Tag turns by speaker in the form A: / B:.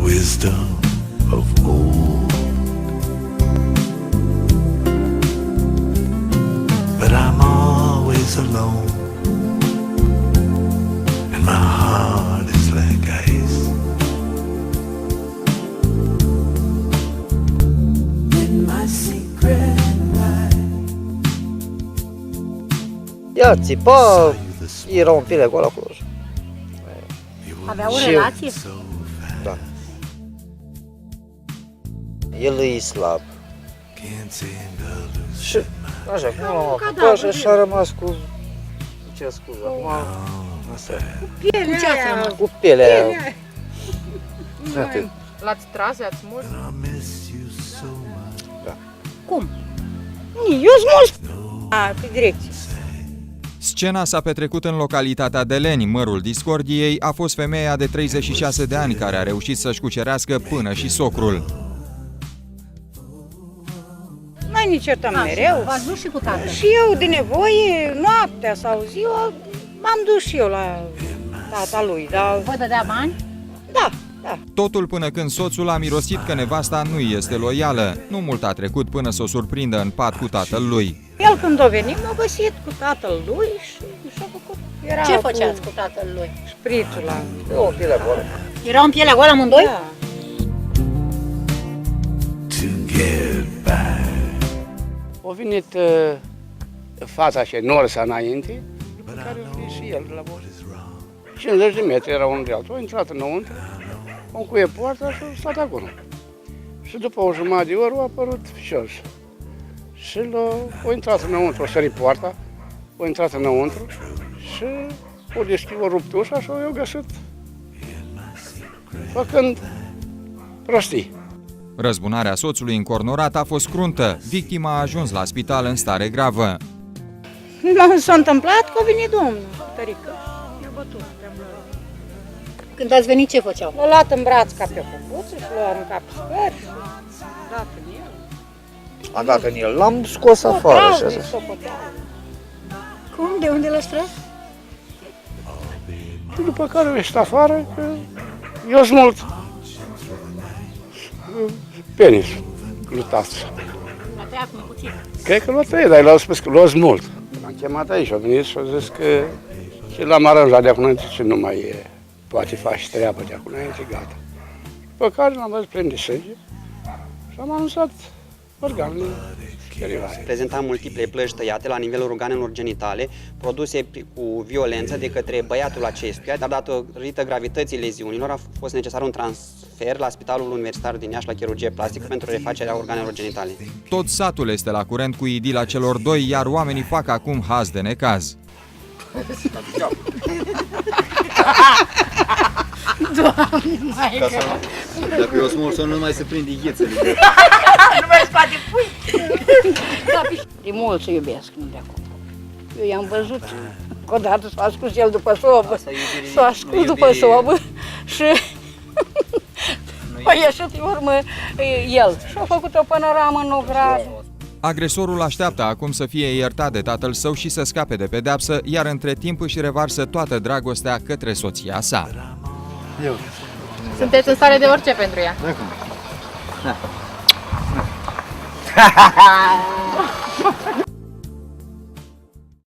A: wisdom of old. But I'm always alone, and my heart is like ice. In my secret life,
B: Ea țipa, era un piele acolo acolo.
C: Avea o
B: Și-
C: relație?
B: Da. El e slab.
A: can't seem to lose
B: Și așa, cum am făcut
C: cadavru,
B: așa și a rămas cu... Ce scuză, acum... Asta e.
C: Cu ce ați rămas?
B: Cu pielea aia. Atât.
D: L-ați tras, i-ați smuls?
A: I miss you so much.
C: Cum? Eu sunt mult pe direcție.
E: Scena s-a petrecut în localitatea Deleni. Mărul discordiei a fost femeia de 36 de ani care a reușit să-și cucerească până și socrul.
F: Noi ne certăm mereu.
C: V-ați dus și cu tatăl.
F: Și eu, de nevoie, noaptea sau ziua, m-am dus și eu la tata lui, dar
C: Vă dădea bani?
F: da, da.
E: Totul până când soțul a mirosit că nevasta nu este loială. Nu mult a trecut până să o surprindă în pat cu tatăl lui.
F: El când a venit, m-a găsit cu tatăl lui și și-a făcut. Era
C: Ce făceați cu tatăl lui?
F: Șprițul la...
B: O pielea goală.
C: Erau în pielea goală amândoi?
F: Da.
A: To get back,
G: A venit fața și norsa înainte, după care a venit și el la bord. 50 de metri era unul de altul. A intrat înăuntru, a încuiet poarta și a stat acolo. Și după o jumătate de oră a apărut Fișoș. Și a intrat înăuntru, a sărit poarta, a intrat înăuntru și a deschis, a rupt ușa și a găsit făcând prostii.
E: Răzbunarea soțului încornorat a fost cruntă. Victima a ajuns la spital în stare gravă.
F: S-a întâmplat că a venit domnul, tărică. Mi-a bătut.
C: Când ați venit, ce făceau?
F: L-a luat în braț ca pe o cubuță și l-a aruncat pe scări și a dat în el.
B: A dat în el, l-am scos afară și așa.
C: Cum? De unde l-ați tras?
G: Și după care a ieșit afară, că eu smult penisul lui tată.
C: L-a tăiat cu un cuțit.
G: Cred că l-a tăiat, dar l-au spus că l-a smult. L-am chemat aici, a venit și a zis că și l-am aranjat de acum înainte și nu mai poate face treaba de acum înainte, gata. După care l-am văzut plin de sânge și am anunțat organele derivare.
H: Prezenta multiple plăci tăiate la nivelul organelor genitale, produse cu violență de către băiatul acestuia, dar datorită gravității leziunilor a fost necesar un transfer la Spitalul Universitar din Iași la chirurgie plastică pentru refacerea organelor genitale.
E: Tot satul este la curent cu idila celor doi, iar oamenii fac acum haz de necaz.
I: Dacă eu smulsul nu mai se prinde ghețele.
F: De mult să iubesc, nu de acum. Eu i-am văzut că odată s-a ascuns el după sobă, s-a ascuns după sobă și a ieșit în urmă el și a făcut o panoramă în ogradă.
E: Agresorul așteaptă acum să fie iertat de tatăl său și să scape de pedeapsă, iar între timp își revarsă toată dragostea către soția sa.
D: Sunteți în stare de orice pentru ea.
I: Da.